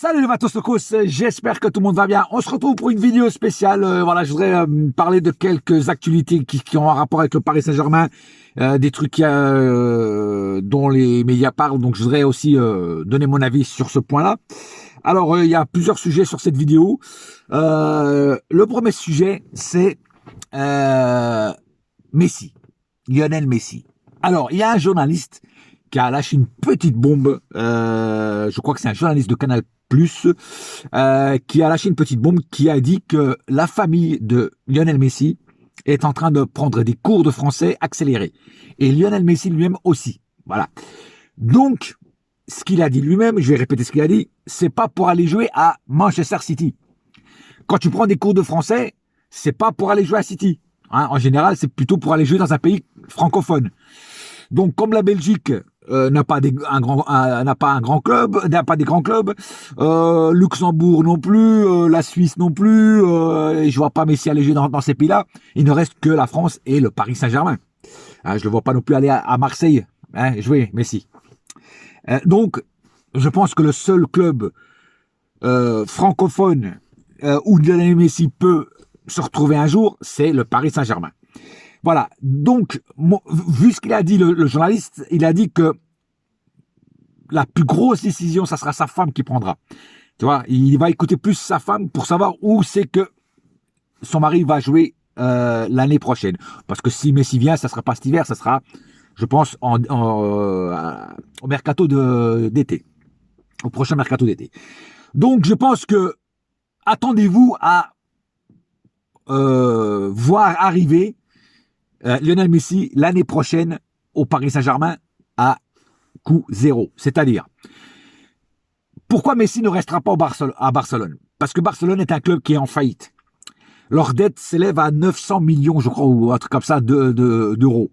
Salut les Matos Locos, j'espère que tout le monde va bien. On se retrouve pour une vidéo spéciale. Voilà, je voudrais parler de quelques actualités qui ont un rapport avec le Paris Saint-Germain, des trucs dont les médias parlent. Donc, je voudrais aussi donner mon avis sur ce point-là. Alors, il y a plusieurs sujets sur cette vidéo. Le premier sujet, c'est Messi, Lionel Messi. Alors, il y a un journaliste qui a lâché une petite bombe, je crois que c'est un journaliste de Canal+, qui a lâché une petite bombe, qui a dit que la famille de Lionel Messi est en train de prendre des cours de français accélérés. Et Lionel Messi lui-même aussi. Voilà. Donc, ce qu'il a dit lui-même, je vais répéter ce qu'il a dit, c'est pas pour aller jouer à Manchester City. Quand tu prends des cours de français, c'est pas pour aller jouer à City. Hein, en général, c'est plutôt pour aller jouer dans un pays francophone. Donc, comme la Belgique n'a pas un grand club, n'a pas des grands clubs, Luxembourg non plus, la Suisse non plus, et je vois pas Messi aller jouer dans ces pays-là. Il ne reste que la France et le Paris Saint-Germain. Hein, je le vois pas non plus aller à Marseille, hein, jouer Messi. Donc, je pense que le seul club francophone où Lionel Messi peut se retrouver un jour, c'est le Paris Saint-Germain. Voilà, donc, vu ce qu'il a dit, le journaliste, il a dit que la plus grosse décision, ça sera sa femme qui prendra. Tu vois, il va écouter plus sa femme pour savoir où c'est que son mari va jouer l'année prochaine. Parce que si Messi vient, ça sera pas cet hiver, ça sera, je pense, au mercato d'été. Au prochain mercato d'été. Donc, je pense que, attendez-vous à voir arriver Lionel Messi l'année prochaine au Paris Saint-Germain à coût zéro. C'est-à-dire, pourquoi Messi ne restera pas à Barcelone? Parce que Barcelone est un club qui est en faillite. Leur dette s'élève à 900 millions, je crois, ou un truc comme ça, d'euros.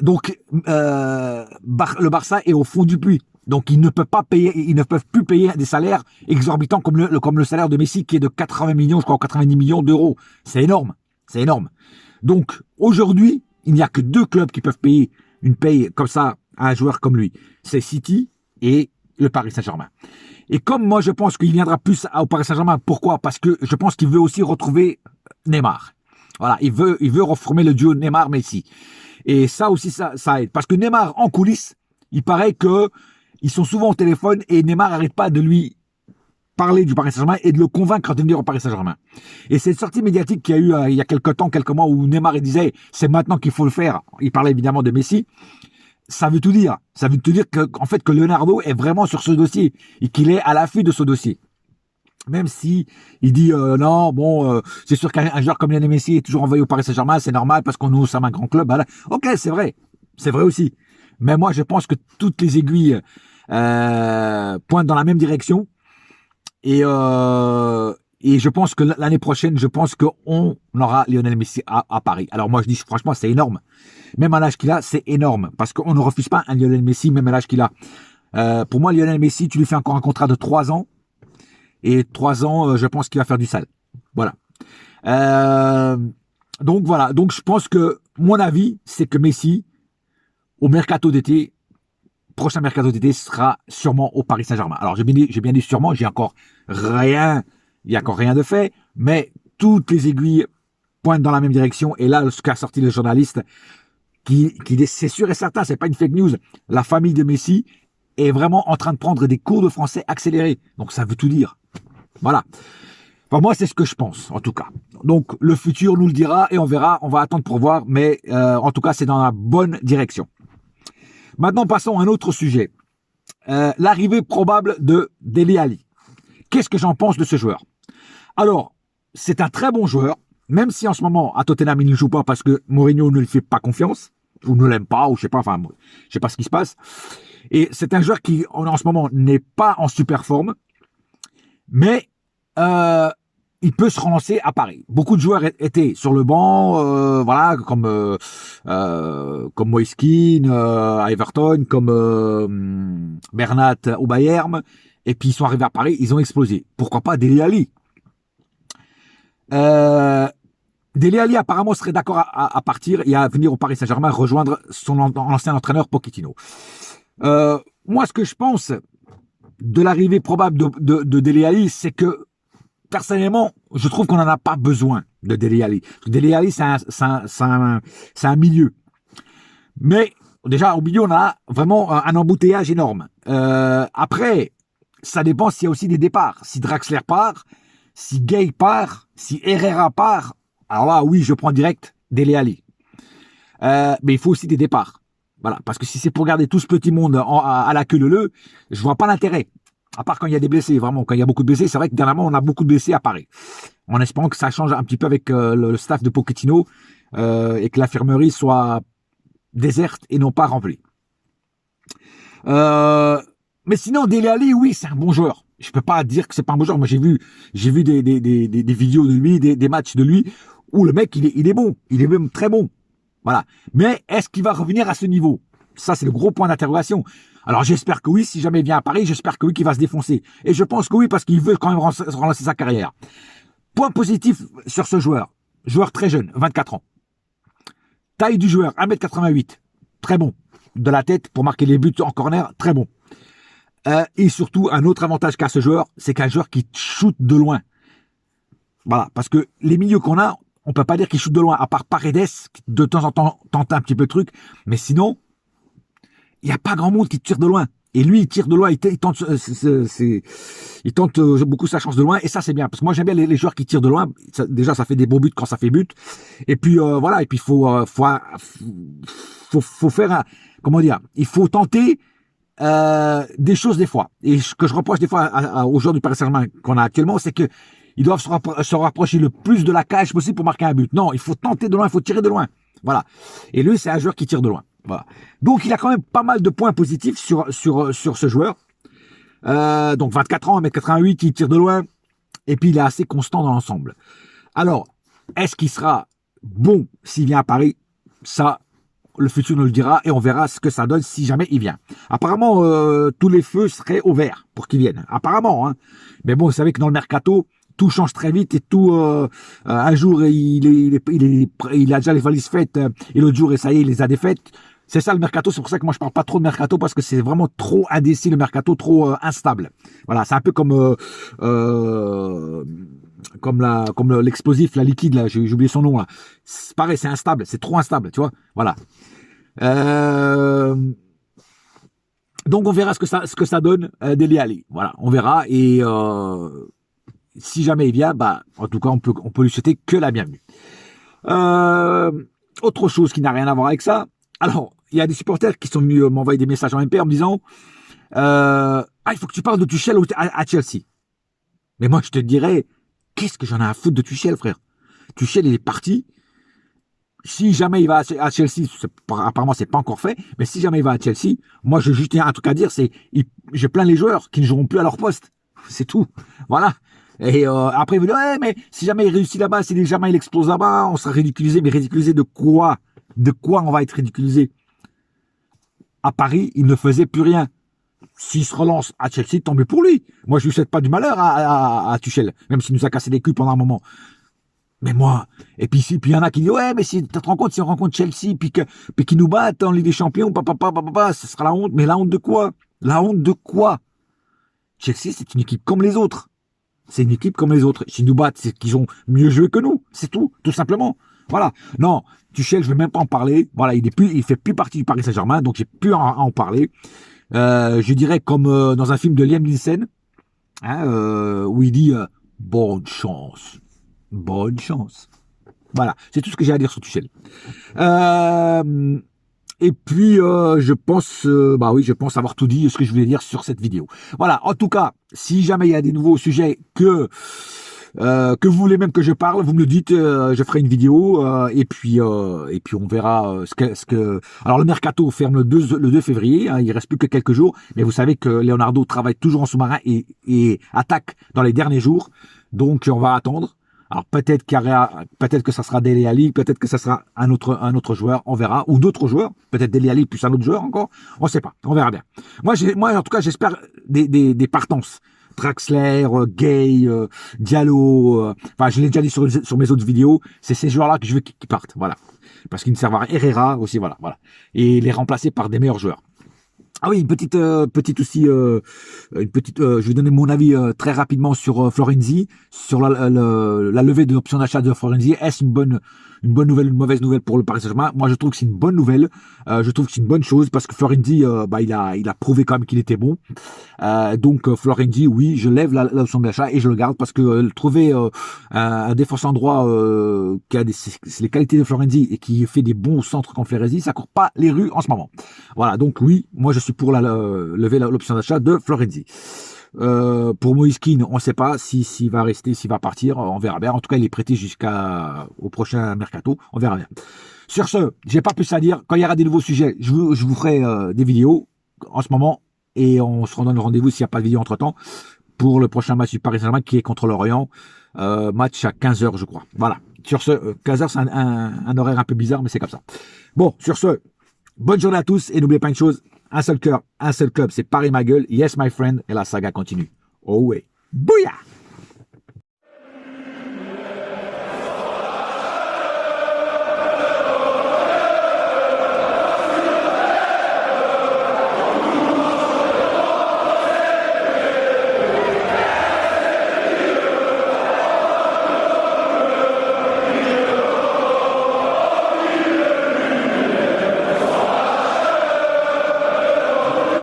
Donc, le Barça est au fond du puits. Donc, ils ne peuvent plus payer des salaires exorbitants comme le salaire de Messi qui est de 80 millions, je crois, 90 millions d'euros. C'est énorme. C'est énorme. Donc, aujourd'hui, il n'y a que deux clubs qui peuvent payer une paye comme ça à un joueur comme lui. C'est City et le Paris Saint-Germain. Et comme moi, je pense qu'il viendra plus au Paris Saint-Germain, pourquoi? Parce que je pense qu'il veut aussi retrouver Neymar. Voilà, il veut reformer le duo Neymar-Messi. Et ça aussi, ça aide. Parce que Neymar, en coulisses, il paraît que ils sont souvent au téléphone et Neymar n'arrête pas de lui parler du Paris Saint-Germain et de le convaincre de venir au Paris Saint-Germain. Et cette sortie médiatique qu'il y a eu il y a quelques mois, où Neymar il disait c'est maintenant qu'il faut le faire. Il parlait évidemment de Messi. Ça veut tout dire. Ça veut tout dire qu'en fait que Leonardo est vraiment sur ce dossier et qu'il est à l'affût de ce dossier. Même si il dit non, bon, c'est sûr qu'un joueur comme Lionel Messi est toujours envoyé au Paris Saint-Germain, c'est normal parce qu'on nous sommes un grand club. Voilà. Ok, c'est vrai aussi. Mais moi, je pense que toutes les aiguilles pointent dans la même direction. Et je pense que l'année prochaine, je pense qu'on aura Lionel Messi à Paris. Alors moi, je dis franchement, c'est énorme. Même à l'âge qu'il a, c'est énorme. Parce qu'on ne refuse pas un Lionel Messi, même à l'âge qu'il a. Pour moi, Lionel Messi, tu lui fais encore un contrat de 3 ans. Et 3 ans, je pense qu'il va faire du sale. Voilà. Donc voilà. Donc je pense que mon avis, c'est que Messi, au mercato d'été, prochain mercato d'été sera sûrement au Paris Saint-Germain. Alors j'ai bien dit sûrement, il y a encore rien de fait, mais toutes les aiguilles pointent dans la même direction. Et là, ce qu'a sorti le journaliste, qui c'est sûr et certain, c'est pas une fake news, la famille de Messi est vraiment en train de prendre des cours de français accélérés. Donc ça veut tout dire. Voilà. Enfin, moi, c'est ce que je pense, en tout cas. Donc le futur nous le dira et on verra, on va attendre pour voir, mais en tout cas, c'est dans la bonne direction. Maintenant, passons à un autre sujet. L'arrivée probable de Dele Alli. Qu'est-ce que j'en pense de ce joueur? Alors, c'est un très bon joueur, même si en ce moment, à Tottenham, il ne joue pas parce que Mourinho ne lui fait pas confiance, ou ne l'aime pas, ou je sais pas ce qui se passe. Et c'est un joueur qui, en ce moment, n'est pas en super forme, mais il peut se relancer à Paris. Beaucoup de joueurs étaient sur le banc, voilà, comme Moise Kean à Everton, comme Bernat au Bayern, et puis ils sont arrivés à Paris, ils ont explosé. Pourquoi pas Dele Alli? Dele Alli apparemment serait d'accord à partir et à venir au Paris Saint-Germain rejoindre son ancien entraîneur Pochettino. Moi, ce que je pense, de l'arrivée probable de Dele Alli, c'est que personnellement, je trouve qu'on n'en a pas besoin de Dele Alli. Dele Alli, c'est un milieu. Mais déjà, au milieu, on a vraiment un embouteillage énorme. Après, ça dépend s'il y a aussi des départs. Si Draxler part, si Gay part, si Herrera part, alors là, oui, je prends direct Dele Alli. Mais il faut aussi des départs. Voilà, parce que si c'est pour garder tout ce petit monde à la queue leu, je vois pas l'intérêt. À part quand il y a des blessés, vraiment, quand il y a beaucoup de blessés, c'est vrai que dernièrement, on a beaucoup de blessés à Paris. En espérant que ça change un petit peu avec le staff de Pochettino et que l'infirmerie soit déserte et non pas remplie. Mais sinon, Dele Alli, oui, c'est un bon joueur. Je peux pas dire que c'est pas un bon joueur. Moi, j'ai vu des vidéos de lui, des matchs de lui, où le mec, il est bon. Il est même très bon. Voilà. Mais est-ce qu'il va revenir à ce niveau? Ça, c'est le gros point d'interrogation. Alors, j'espère que oui. Si jamais il vient à Paris, j'espère que oui, qu'il va se défoncer. Et je pense que oui, parce qu'il veut quand même relancer sa carrière. Point positif sur ce joueur. Joueur très jeune, 24 ans. Taille du joueur, 1m88. Très bon. De la tête, pour marquer les buts en corner, très bon. Et surtout, un autre avantage qu'a ce joueur, c'est qu'un joueur qui shoot de loin. Voilà. Parce que les milieux qu'on a, on peut pas dire qu'il shoot de loin, à part Paredes, qui de temps en temps tente un petit peu le truc. Mais sinon, il n'y a pas grand monde qui tire de loin. Et lui, il tire de loin, il tente beaucoup sa chance de loin. Et ça, c'est bien. Parce que moi, j'aime bien les joueurs qui tirent de loin. Déjà, ça fait des beaux buts quand ça fait but. Et puis, voilà. Et puis, faut faire comment dire, il faut tenter des choses des fois. Et ce que je reproche des fois aux joueurs du Paris Saint-Germain qu'on a actuellement, c'est que ils doivent se rapprocher le plus de la cage possible pour marquer un but. Non, il faut tenter de loin, il faut tirer de loin. Voilà. Et lui, c'est un joueur qui tire de loin. Voilà. Donc, il a quand même pas mal de points positifs sur ce joueur. Donc, 24 ans, 1m88, il tire de loin. Et puis, il est assez constant dans l'ensemble. Alors, est-ce qu'il sera bon s'il vient à Paris? Ça, le futur nous le dira et on verra ce que ça donne si jamais il vient. Apparemment, tous les feux seraient au vert pour qu'il vienne. Apparemment, hein. Mais bon, vous savez que dans le mercato, tout change très vite et tout. Un jour, il a déjà les valises faites et l'autre jour, et ça y est, il les a défaites. C'est ça le mercato. C'est pour ça que moi, je parle pas trop de mercato parce que c'est vraiment trop indécis le mercato, trop instable. Voilà, c'est un peu comme l'explosif, la liquide là. J'ai oublié son nom là. C'est pareil, c'est instable, c'est trop instable, tu vois. Voilà. Donc on verra ce que ça donne Dele Alli. Voilà, on verra et si jamais il vient, bah en tout cas on peut lui souhaiter que la bienvenue. Autre chose qui n'a rien à voir avec ça. Alors il y a des supporters qui sont venus m'envoyer des messages en MP en me disant il faut que tu parles de Tuchel à Chelsea. Mais moi je te dirais qu'est-ce que j'en ai à foutre de Tuchel, frère. Tuchel il est parti. Si jamais il va à Chelsea, apparemment c'est pas encore fait, mais si jamais il va à Chelsea, moi je juste un truc à dire, c'est je plains les joueurs qui ne joueront plus à leur poste. C'est tout. Voilà. Et après, vous dites, ouais, mais si jamais il réussit là-bas, si jamais il explose là-bas, on sera ridiculisé. Mais ridiculisé de quoi? De quoi on va être ridiculisé? À Paris, il ne faisait plus rien. S'il se relance à Chelsea, tant mieux pour lui. Moi, je lui souhaite pas du malheur à Tuchel, même s'il nous a cassé les culs pendant un moment. Mais moi, et puis il y en a qui disent, ouais, mais si tu te rends compte, si on rencontre Chelsea, puis qu'ils nous battent en Ligue des Champions, ce sera la honte. Mais la honte de quoi? La honte de quoi? Chelsea, c'est une équipe comme les autres. C'est une équipe comme les autres. S'ils nous battent, c'est qu'ils ont mieux joué que nous. C'est tout simplement. Voilà. Non, Tuchel, je vais même pas en parler. Voilà, il fait plus partie du Paris Saint-Germain, donc j'ai plus à en parler. Je dirais comme dans un film de Liam Neeson, hein, où il dit bonne chance. Bonne chance. Voilà, c'est tout ce que j'ai à dire sur Tuchel. Et puis, je pense avoir tout dit ce que je voulais dire sur cette vidéo. Voilà, en tout cas, si jamais il y a des nouveaux sujets que vous voulez même que je parle, vous me le dites, je ferai une vidéo et puis on verra ce que. Alors le mercato ferme le 2 février, hein, il reste plus que quelques jours, mais vous savez que Leonardo travaille toujours en sous-marin et attaque dans les derniers jours, donc on va attendre. Alors peut-être que ça sera Dele Alli, peut-être que ça sera un autre joueur, on verra, ou d'autres joueurs, peut-être Dele Alli plus un autre joueur encore, on sait pas, on verra bien. Moi en tout cas j'espère des partances. Draxler, Gay, Diallo, enfin je l'ai déjà dit sur mes autres vidéos, c'est ces joueurs-là que je veux qu'ils partent, voilà, parce qu'ils ne servent à rien. Herrera aussi, voilà, et les remplacer par des meilleurs joueurs. Ah oui, petite aussi, je vais donner mon avis très rapidement sur Florenzi, sur la levée de l'option d'achat de Florenzi. Est-ce une bonne nouvelle, une mauvaise nouvelle pour le Paris Saint-Germain? Moi, je trouve que c'est une bonne nouvelle. Je trouve que c'est une bonne chose parce que Florenzi, il a prouvé quand même qu'il était bon. Donc Florenzi, oui, je lève l'option d'achat et je le garde parce que trouver un défenseur droit qui a les qualités de Florenzi et qui fait des bons centres comme Florenzi, ça court pas les rues en ce moment. Voilà, donc oui, moi je suis pour lever l'option d'achat de Florenzi. Pour Moïskine, on ne sait pas s'il va rester, s'il va partir, on verra bien. En tout cas, il est prêté jusqu'au prochain mercato, on verra bien. Sur ce, j'ai pas plus à dire. Quand il y aura des nouveaux sujets, je vous ferai des vidéos en ce moment et on se redonne le rendez-vous s'il n'y a pas de vidéo entre-temps pour le prochain match du Paris Saint-Germain qui est contre l'Orient. Match à 15h, je crois. Voilà. Sur ce, 15h, c'est un horaire un peu bizarre, mais c'est comme ça. Bon, sur ce, bonne journée à tous et n'oubliez pas une chose, un seul cœur, un seul club, c'est Paris ma gueule, yes my friend, et la saga continue. Oh ouais. Bouya!